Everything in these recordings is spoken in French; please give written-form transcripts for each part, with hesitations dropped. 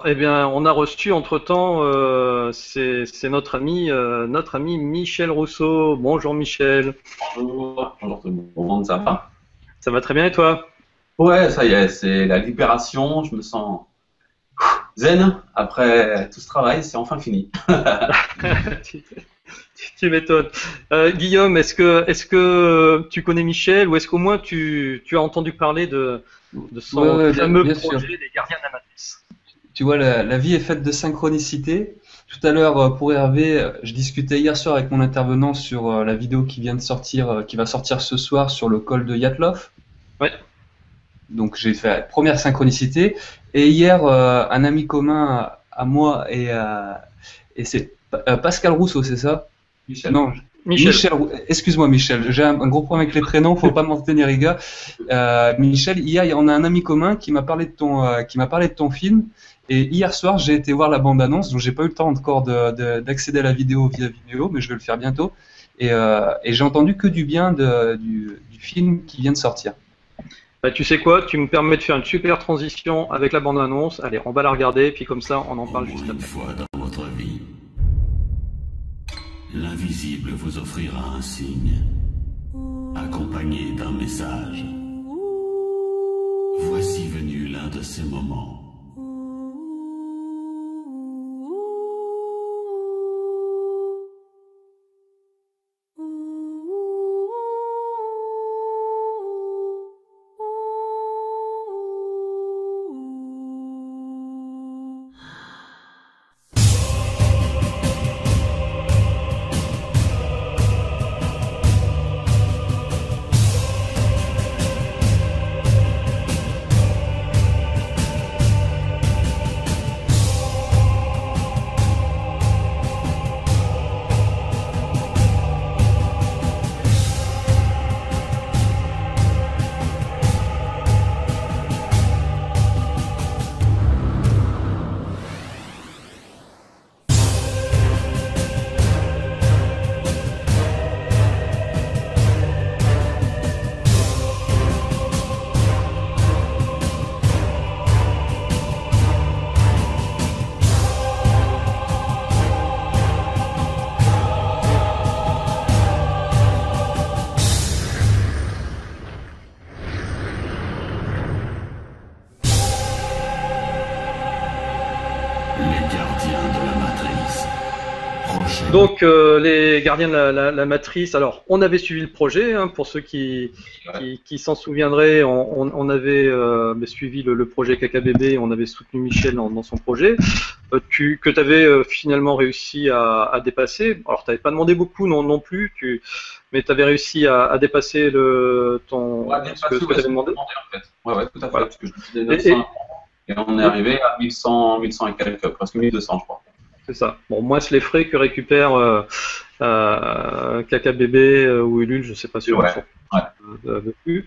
Alors, eh bien, on a reçu entre-temps, c'est notre ami Michel Rousseau. Bonjour Michel, Bonjour tout le monde, ça va? ça va très bien et toi? Ouais, ça y est, c'est la libération, je me sens zen après tout ce travail, c'est enfin fini. Tu, tu m'étonnes. Guillaume, est-ce que tu connais Michel ou est-ce qu'au moins tu as entendu parler de Ouais, son ouais, fameux bien sûr. projet des Gardiens de la Matrice? Tu vois, la vie est faite de synchronicité. Tout à l'heure, pour Hervé, je discutais hier soir avec mon intervenant sur la vidéo qui vient de sortir, qui va sortir ce soir sur le col de Yatlov. Ouais, Donc j'ai fait la première synchronicité. Et hier, un ami commun à moi et c'est Pascal Rousseau, c'est ça? Michel. Non, Michel. Excuse-moi Michel, j'ai un gros problème avec les prénoms, faut pas m'en tenir rigueur. Michel, hier on a un ami commun qui m'a parlé de ton film, et hier soir j'ai été voir la bande-annonce, donc j'ai pas eu le temps encore d'accéder à la vidéo via Vimeo, mais je vais le faire bientôt. Et j'ai entendu que du bien du film qui vient de sortir. Bah, tu sais quoi? Tu me permets de faire une super transition avec la bande-annonce. Allez, on va la regarder, puis comme ça, on en parle Pour juste une après. fois dans votre vie, l'invisible vous offrira un signe, accompagné d'un message. Voici venu l'un de ces moments. Les gardiens de la matrice. Prochaine. Donc, les gardiens de la matrice, alors on avait suivi le projet, hein, pour ceux qui s'en souviendraient, on avait suivi le projet KKBB, on avait soutenu Michel dans son projet, que tu avais finalement réussi à dépasser. Alors, tu n'avais pas demandé beaucoup non plus, mais tu avais réussi à dépasser Ouais, bien ce que passé, tu ouais, avais c'est demandé. demandé en fait. Ouais, ouais, tout à fait, Voilà. parce que je me disais Et, 900, et on est arrivé à 1100 et quelques, presque 1200 je crois. c'est ça. Bon, moins c'est les frais que récupère KKBB ou Ulule, je sais pas sur Ouais, ouais. dessus.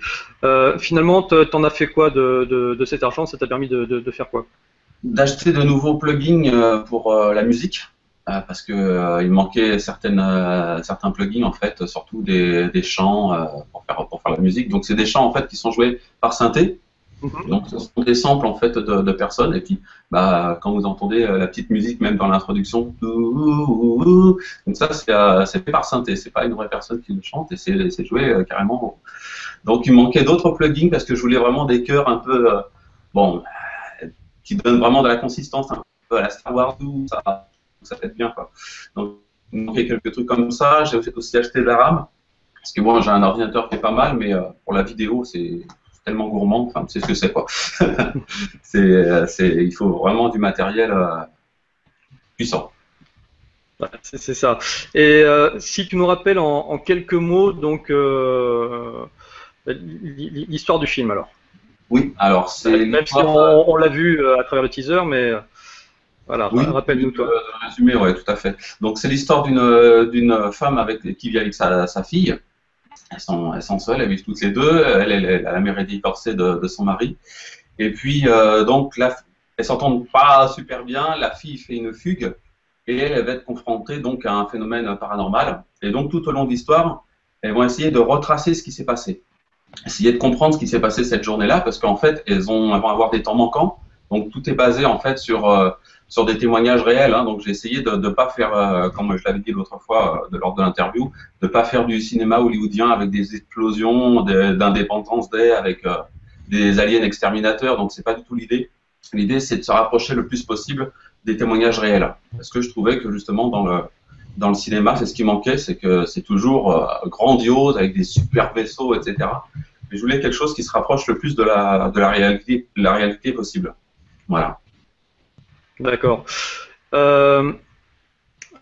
Finalement, t'en as fait quoi de cet argent? Ça t'a permis de faire quoi? D'acheter de nouveaux plugins pour la musique, parce que il manquait certains plugins en fait, surtout des chants pour faire la musique. Donc c'est des chants en fait qui sont joués par synthé. Mhm. Donc ce sont des samples en fait de personnes et puis quand vous entendez la petite musique même dans l'introduction, donc ça c'est fait par synthé, c'est pas une vraie personne qui le chante et c'est joué carrément. Donc il me manquait d'autres plugins parce que je voulais vraiment des chœurs un peu bon qui donnent vraiment de la consistance un peu à la Star Wars, ça fait bien quoi. Donc il me manquait quelques trucs comme ça. J'ai aussi acheté de la RAM parce que moi j'ai un ordinateur qui est pas mal, mais pour la vidéo c'est tellement gourmand, enfin, tu sais ce que c'est quoi. Il faut vraiment du matériel puissant. Ouais, c'est ça. Et si tu nous rappelles en quelques mots, donc l'histoire du film alors. Oui, alors c'est Même si l'histoire. on l'a vu à travers le teaser, mais voilà, Oui, rappelle-nous toi. de résumer, ouais, tout à fait. Donc c'est l'histoire d'une femme qui vit avec sa fille. Elles sont seules, elles vivent toutes les deux. Elle a la mère est divorcée de son mari. Et puis donc là, elles s'entendent pas super bien. La fille fait une fugue et elle va être confrontée donc à un phénomène paranormal. Et donc tout au long de l'histoire, elles vont essayer de retracer ce qui s'est passé, essayer de comprendre ce qui s'est passé cette journée-là, parce qu'en fait elles vont avoir des temps manquants Donc tout est basé en fait sur des témoignages réels. Hein. Donc j'ai essayé de ne pas faire, comme je l'avais dit l'autre fois lors de l'interview, de ne pas faire du cinéma hollywoodien avec des explosions d'indépendance day, avec des aliens exterminateurs. Donc c'est pas du tout l'idée. L'idée c'est de se rapprocher le plus possible des témoignages réels. Parce que je trouvais que justement dans le cinéma, c'est ce qui manquait, c'est que c'est toujours grandiose avec des super vaisseaux, etc. Mais je voulais quelque chose qui se rapproche le plus de la réalité possible. Voilà. D'accord.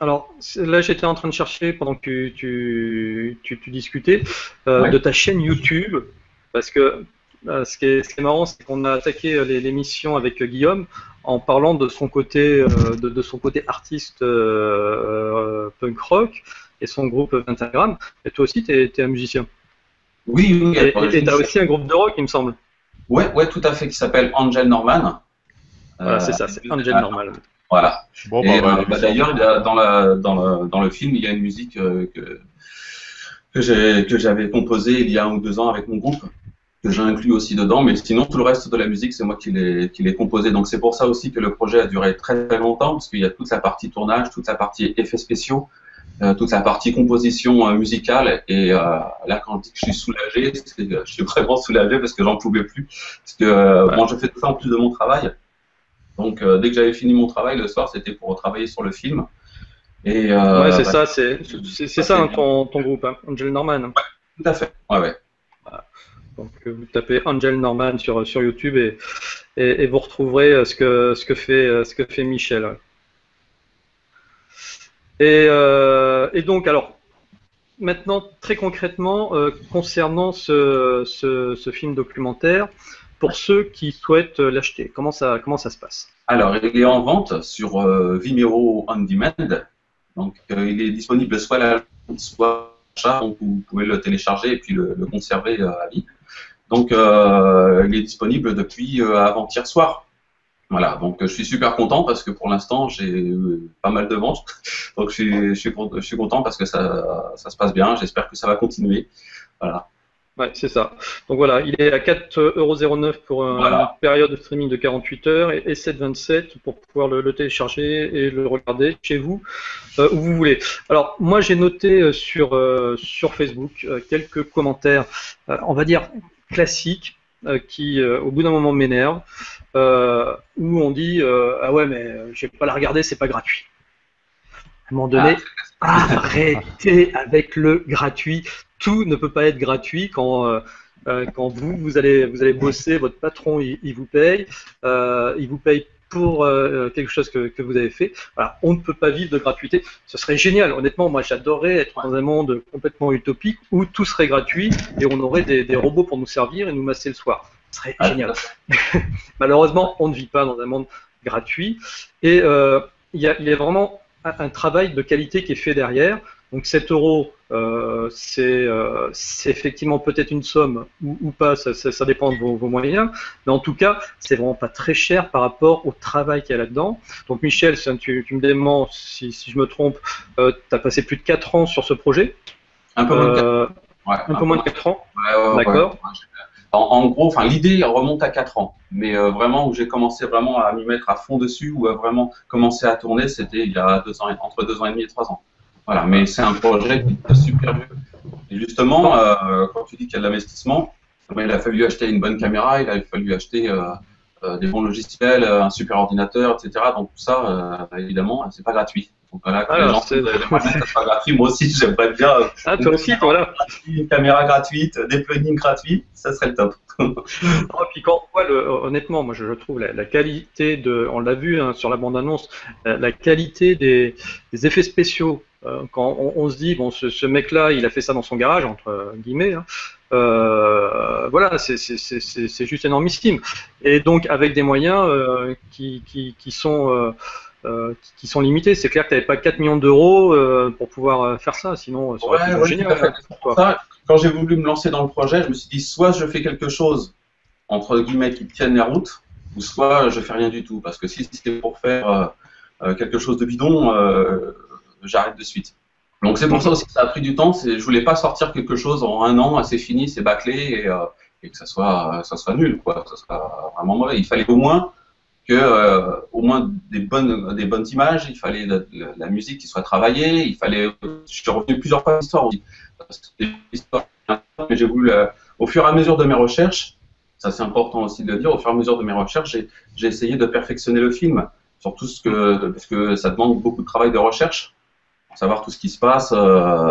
Alors là, j'étais en train de chercher pendant que tu discutais Ouais. de ta chaîne YouTube, parce que ce qui est marrant, c'est qu'on a attaqué l'émission avec Guillaume en parlant de son côté, de son côté artiste punk rock et son groupe Pentagram. Et toi aussi, tu es un musicien. Oui, oui. Et tu as aussi un groupe de rock, il me semble. Ouais, tout à fait, qui s'appelle Angel Norman. Voilà, c'est ça, c'est Angel Normal. Voilà. Bon, Et bah, d'ailleurs, dans le film, il y a une musique que j'avais composée il y a 1 ou 2 ans avec mon groupe, que j'ai inclus aussi dedans. Mais sinon, tout le reste de la musique, c'est moi qui l'ai composé. Donc c'est pour ça aussi que le projet a duré très très longtemps, parce qu'il y a toute la partie tournage, toute la partie effets spéciaux, toute la partie composition musicale. Et là, quand je dis que je suis soulagé, je suis vraiment soulagé parce que j'en pouvais plus. Parce que bon, je fais tout ça en plus de mon travail. Donc, dès que j'avais fini mon travail, le soir, c'était pour travailler sur le film. Et, ouais, c'est ça, c'est ça hein, ton groupe, hein, Angel Norman. Tout à fait. Ouais. Donc, vous tapez Angel Norman sur YouTube et vous retrouverez ce que fait Michel. Et donc, alors, maintenant, très concrètement, concernant ce film documentaire, pour ceux qui souhaitent l'acheter, comment ça se passe? Alors, il est en vente sur Vimeo On Demand. Donc, il est disponible soit là, soit achat. Donc, vous pouvez le télécharger et puis le conserver à vie. Donc, il est disponible depuis avant-hier soir. Voilà, donc je suis super content parce que pour l'instant, j'ai pas mal de ventes. Donc, je suis content parce que ça se passe bien. J'espère que ça va continuer. Voilà. Ouais, c'est ça. Donc voilà, il est à 4,09 € pour une période de streaming de 48 heures et 7,27 pour pouvoir le télécharger et le regarder chez vous, où vous voulez. Alors, moi, j'ai noté sur Facebook quelques commentaires, on va dire classiques, qui, au bout d'un moment, m'énervent, où on dit ah ouais, mais je vais pas la regarder, c'est pas gratuit. À un moment donné, arrêtez avec le gratuit. Tout ne peut pas être gratuit quand vous allez bosser, votre patron il vous paye pour quelque chose que vous avez fait. Voilà, on ne peut pas vivre de gratuité. Ce serait génial. Honnêtement, moi j'adorerais être dans un monde complètement utopique où tout serait gratuit et on aurait des robots pour nous servir et nous masser le soir. Ce serait génial. Malheureusement, on ne vit pas dans un monde gratuit et il y a vraiment un travail de qualité qui est fait derrière. Donc 7 €, c'est effectivement peut-être une somme ou pas, ça dépend de vos moyens, mais en tout cas, c'est vraiment pas très cher par rapport au travail qu'il y a là-dedans. Donc Michel, tu me déments si je me trompe, tu as passé plus de 4 ans sur ce projet. Un peu moins de 4 ans. Ouais, un peu moins de 4 ans. D'accord. En gros, l'idée remonte à 4 ans, mais vraiment où j'ai commencé vraiment à m'y mettre à fond dessus, ou à vraiment commencer à tourner, c'était il y a 2 ans, entre 2 ans et demi et 3 ans. Voilà, mais c'est un projet qui est super vieux. Et justement, quand tu dis qu'il y a de l'investissement, il a fallu acheter une bonne caméra, il a fallu acheter des bons logiciels, un super ordinateur, etc. Donc tout ça, évidemment, c'est pas gratuit. Donc voilà, que les gens que ça soit gratuit. Moi aussi, j'aimerais bien. Toi aussi, voilà. Une caméra gratuite, des plugins gratuits, ça serait le top. Et puis quand on voit honnêtement, moi je trouve la qualité on l'a vu hein, sur la bande-annonce, la qualité des effets spéciaux. Quand on se dit bon, ce mec-là, il a fait ça dans son garage entre guillemets. Hein, voilà, c'est juste énormissime. Et donc avec des moyens qui sont limités. C'est clair que tu n'avais pas 4 millions d'euros pour pouvoir faire ça, sinon ça aurait été génial. Quand j'ai voulu me lancer dans le projet, je me suis dit soit je fais quelque chose entre guillemets qui tienne la route, ou soit je fais rien du tout. Parce que si c'était pour faire quelque chose de bidon, j'arrête de suite. Donc c'est pour ça aussi que ça a pris du temps. Je voulais pas sortir quelque chose en 1 an, c'est fini, c'est bâclé et que ça soit nul, quoi, que ça soit vraiment mauvais. Il fallait au moins que au moins des bonnes images, il fallait la musique qui soit travaillée, il fallait. Je suis revenu plusieurs fois à l'histoire aussi. Parce que l'histoire, mais j'ai voulu, au fur et à mesure de mes recherches, ça c'est important aussi de le dire, au fur et à mesure de mes recherches, j'ai essayé de perfectionner le film, surtout parce que ça demande beaucoup de travail de recherche, pour savoir tout ce qui se passe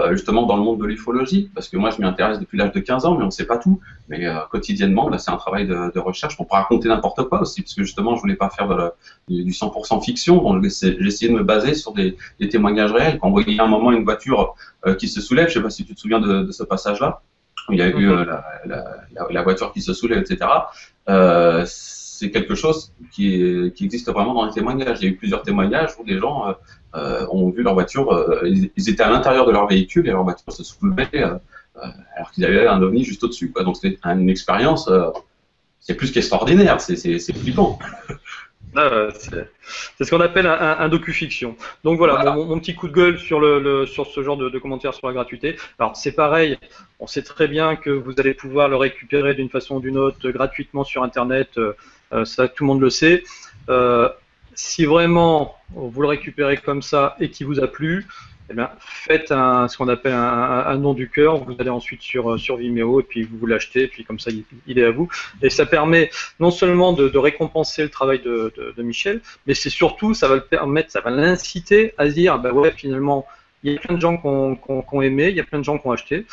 justement dans le monde de l'ufologie, parce que moi je m'y intéresse depuis l'âge de 15 ans, mais on ne sait pas tout. Mais quotidiennement, bah, c'est un travail de recherche pour pas raconter n'importe quoi aussi, parce que justement je voulais pas faire du 100% fiction, donc j'ai essayé de me baser sur des témoignages réels. Quand on voyait à un moment une voiture qui se soulève, je sais pas si tu te souviens de ce passage-là, où il y a eu la voiture qui se soulève, etc. C'est quelque chose qui existe vraiment dans les témoignages. Il y a eu plusieurs témoignages où des gens ont vu leur voiture, ils étaient à l'intérieur de leur véhicule et leur voiture se soulevait alors qu'ils avaient un ovni juste au-dessus. Donc c'était une expérience, c'est plus qu'extraordinaire, c'est flippant. C'est ce qu'on appelle un docu-fiction. Donc voilà, mon petit coup de gueule sur ce genre de commentaires sur la gratuité. Alors c'est pareil, on sait très bien que vous allez pouvoir le récupérer d'une façon ou d'une autre gratuitement sur Internet, ça tout le monde le sait. Si vraiment vous le récupérez comme ça et qu'il vous a plu, eh bien, faites ce qu'on appelle un nom du cœur. Vous allez ensuite sur Vimeo et puis vous l'achetez, et puis comme ça il est à vous. Et ça permet non seulement de récompenser le travail de Michel, mais c'est surtout, ça va le permettre, ça va l'inciter à se dire, bah ouais, finalement, il y a plein de gens qui ont aimé, il y a plein de gens qui ont acheté.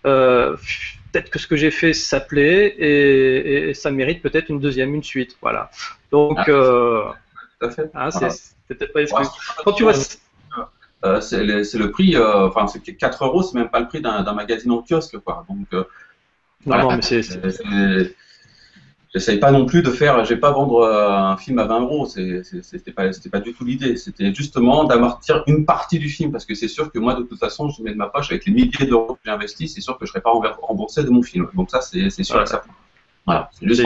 Peut-être que ce que j'ai fait, ça plaît et ça mérite peut-être une deuxième, une suite. Voilà. Donc, tout à fait. C'est peut-être pas exclu. Quand tu vois. C'est le prix, enfin, c'est 4 euros, c'est même pas le prix d'un magazine en kiosque, quoi. Donc, non, mais j'essaye pas non plus de faire, je vais pas vendre un film à 20 euros, c'était pas du tout l'idée. C'était justement d'amortir une partie du film, parce que c'est sûr que moi, de toute façon, je mets de ma poche avec les milliers d'euros que j'ai investis, c'est sûr que je serai pas remboursé de mon film. Donc ça, c'est sûr et certain. Voilà, c'est juste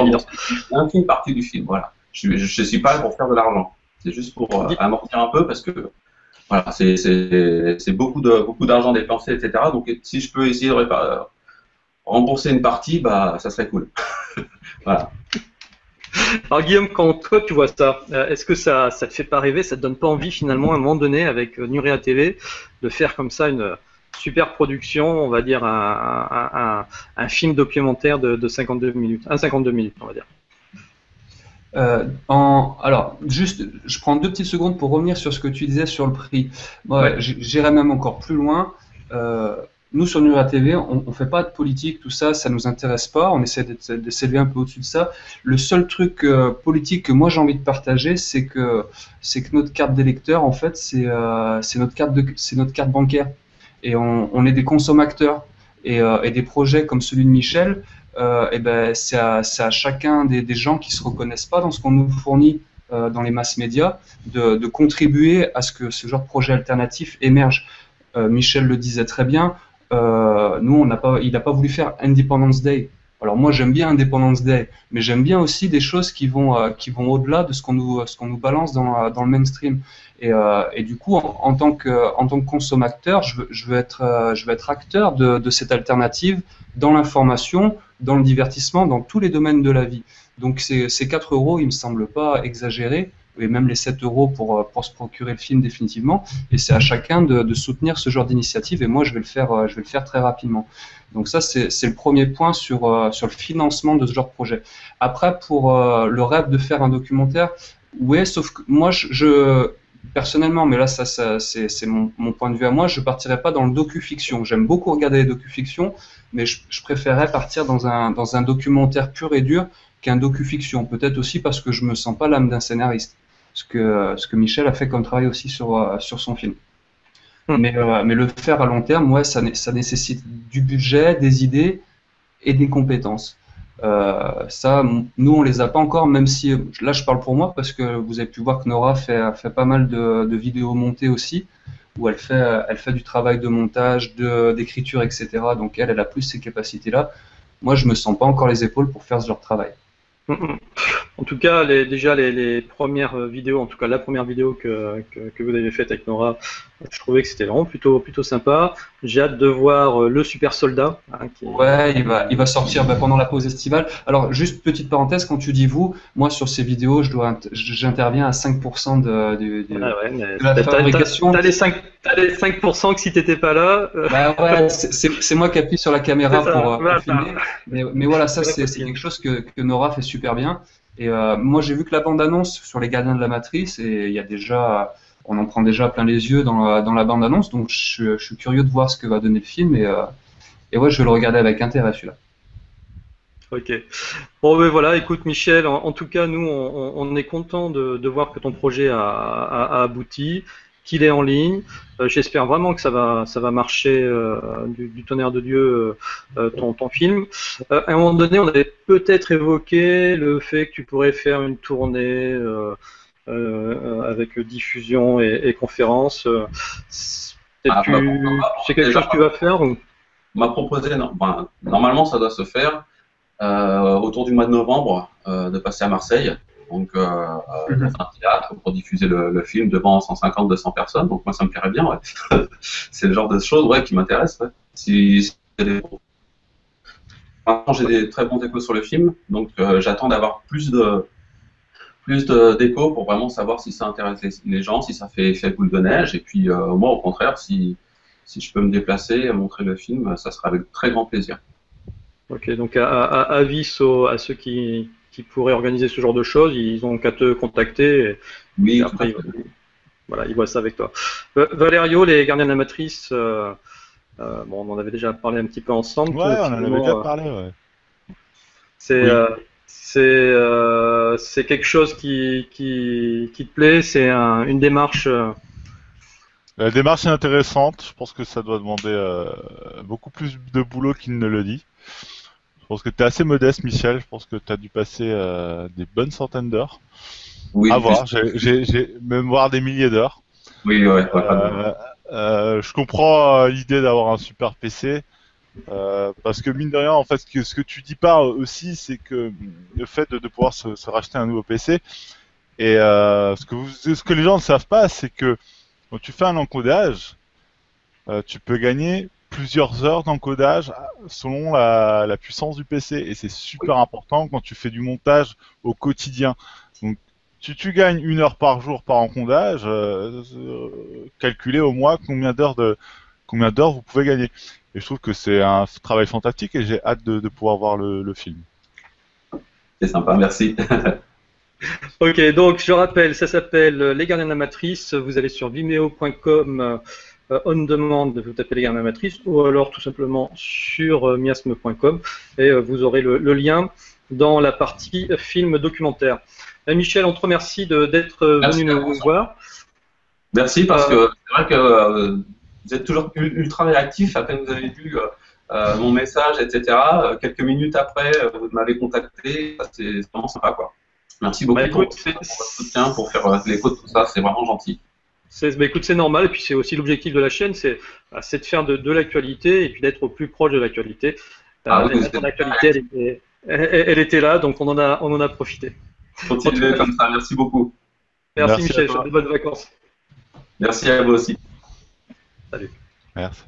une partie du film. Voilà, je suis pas là pour faire de l'argent. C'est juste pour amortir un peu, parce que voilà, c'est beaucoup d'argent dépensé, etc. Donc si je peux essayer de rembourser une partie, bah ça serait cool. Voilà. Alors Guillaume, quand toi tu vois ça, est-ce que ça te fait pas rêver, ça te donne pas envie finalement à un moment donné avec Nurea TV de faire comme ça une super production, on va dire un film documentaire de 52 minutes, 52 minutes on va dire. Alors, juste, je prends 2 petites secondes pour revenir sur ce que tu disais sur le prix. Ouais. J'irai même encore plus loin. Nous, sur Nurea TV, on ne fait pas de politique, tout ça, ça ne nous intéresse pas. On essaie de s'élever un peu au-dessus de ça. Le seul truc politique que moi j'ai envie de partager, c'est que notre carte d'électeur, en fait, c'est notre carte bancaire. Et on est des consommateurs. Et des projets comme celui de Michel, et ben c'est à chacun des gens qui se reconnaissent pas dans ce qu'on nous fournit dans les masses médias de contribuer à ce que ce genre de projet alternatif émerge. Michel le disait très bien, nous il n'a pas voulu faire Independence Day. Alors moi j'aime bien Independence Day, mais j'aime bien aussi des choses qui vont au-delà de ce qu'on nous balance dans le mainstream. Et du coup, en tant que consommateur, je veux être acteur de cette alternative dans l'information, dans le divertissement, dans tous les domaines de la vie. Donc ces 4 euros, ils me semblent pas exagérés, et même les 7 euros pour se procurer le film définitivement. Et c'est à chacun de soutenir ce genre d'initiative. Et moi, je vais le faire très rapidement. Donc ça, c'est le premier point sur le financement de ce genre de projet. Après, pour le rêve de faire un documentaire, ouais, sauf que moi, personnellement, mais là, c'est mon point de vue à moi, je partirais pas dans le docu-fiction. J'aime beaucoup regarder les docu-fictions, mais je préférerais partir dans un documentaire pur et dur qu'un docu-fiction. Peut-être aussi parce que je me sens pas l'âme d'un scénariste. Ce que Michel a fait comme travail aussi sur son film. Mais le faire à long terme, ouais, ça nécessite du budget, des idées et des compétences. Ça, nous, on les a pas encore, même si là, je parle pour moi parce que vous avez pu voir que Nora fait pas mal de vidéos montées aussi, où elle fait du travail de montage, d'écriture, etc. Donc elle a plus ces capacités-là. Moi, je me sens pas encore les épaules pour faire ce genre de travail. En tout cas, déjà les premières vidéos, en tout cas la première vidéo que vous avez faite avec Nora, Je trouvais que c'était vraiment plutôt sympa. J'ai hâte de voir le Super Soldat. Hein, Ouais, il va sortir pendant la pause estivale. Alors, juste petite parenthèse, quand tu dis vous, moi sur ces vidéos, j'interviens à 5% de la fabrication. T'as les 5% que si t'étais pas là. Bah ouais, c'est moi qui appuie sur la caméra pour filmer. Mais voilà, ça c'est quelque chose que Nora fait super bien. Et moi j'ai vu que la bande-annonce sur les Gardiens de la Matrice, et il y a déjà, on en prend déjà plein les yeux dans la bande-annonce, donc je suis curieux de voir ce que va donner le film. Et ouais, je vais le regarder avec intérêt celui-là. Ok. Bon, ben voilà, écoute Michel, en tout cas, nous, on est content de voir que ton projet a abouti, qu'il est en ligne. J'espère vraiment que ça va marcher du tonnerre de Dieu, ton film. À un moment donné, on avait peut-être évoqué le fait que tu pourrais faire une tournée avec diffusion et conférences. C'est quelque chose que tu vas faire ou... On m'a proposé, normalement ça doit se faire, autour du mois de novembre, de passer à Marseille, donc dans un théâtre pour diffuser le film devant 150-200 personnes. Donc moi ça me plairait bien, ouais. C'est le genre de choses, ouais, qui m'intéresse. Ouais. Maintenant j'ai des très bons échos sur le film, donc j'attends d'avoir plus d'échos pour vraiment savoir si ça intéresse les gens, si ça fait effet boule de neige. Et puis moi au contraire, si je peux me déplacer et montrer le film, ça sera avec très grand plaisir. Ok, donc avis à ceux qui pourraient organiser ce genre de choses, ils ont qu'à te contacter. Oui, et après, ils voient ça avec toi. Valerio, les Gardiens de la Matrice, bon, on en avait déjà parlé un petit peu ensemble. Ouais, on en avait déjà parlé, ouais. C'est quelque chose qui te plaît, c'est une démarche. La démarche est intéressante. Je pense que ça doit demander beaucoup plus de boulot qu'il ne le dit. Je pense que tu es assez modeste, Michel. Je pense que tu as dû passer des bonnes centaines d'heures. Oui, à voir. J'ai même voir des milliers d'heures. Oui, ouais. Je comprends l'idée d'avoir un super PC. Parce que mine de rien, en fait, ce que tu dis pas aussi, c'est que le fait de pouvoir se racheter un nouveau PC, et ce que les gens ne savent pas, c'est que quand tu fais un encodage, tu peux gagner plusieurs heures d'encodage selon la puissance du PC, et c'est super important quand tu fais du montage au quotidien. Donc tu gagnes 1 heure par jour par encodage, calculez au mois combien d'heures vous pouvez gagner. Et je trouve que c'est un travail fantastique, et j'ai hâte de pouvoir voir le film. C'est sympa, merci. Ok, donc je rappelle, ça s'appelle Les Gardiens de la Matrice. Vous allez sur vimeo.com on demand, vous tapez Les Gardiens de la Matrice, ou alors tout simplement sur miasme.com, et vous aurez le lien dans la partie film documentaire. Michel, on te remercie d'être venu nous voir. Merci, parce que c'est vrai que vous êtes toujours ultra réactif. À peine vous avez vu mon message, etc. Quelques minutes après, vous m'avez contacté. C'est vraiment sympa, quoi. Merci beaucoup pour votre soutien, pour faire l'écho de tout ça. C'est vraiment gentil. Écoute, c'est normal. Et puis c'est aussi l'objectif de la chaîne, c'est de faire de l'actualité et puis d'être au plus proche de l'actualité. L'actualité, elle était là, donc on en a profité. Continuez comme ça. Merci beaucoup. Merci Michel. De bonnes vacances. Merci à vous aussi. Salut. Merci.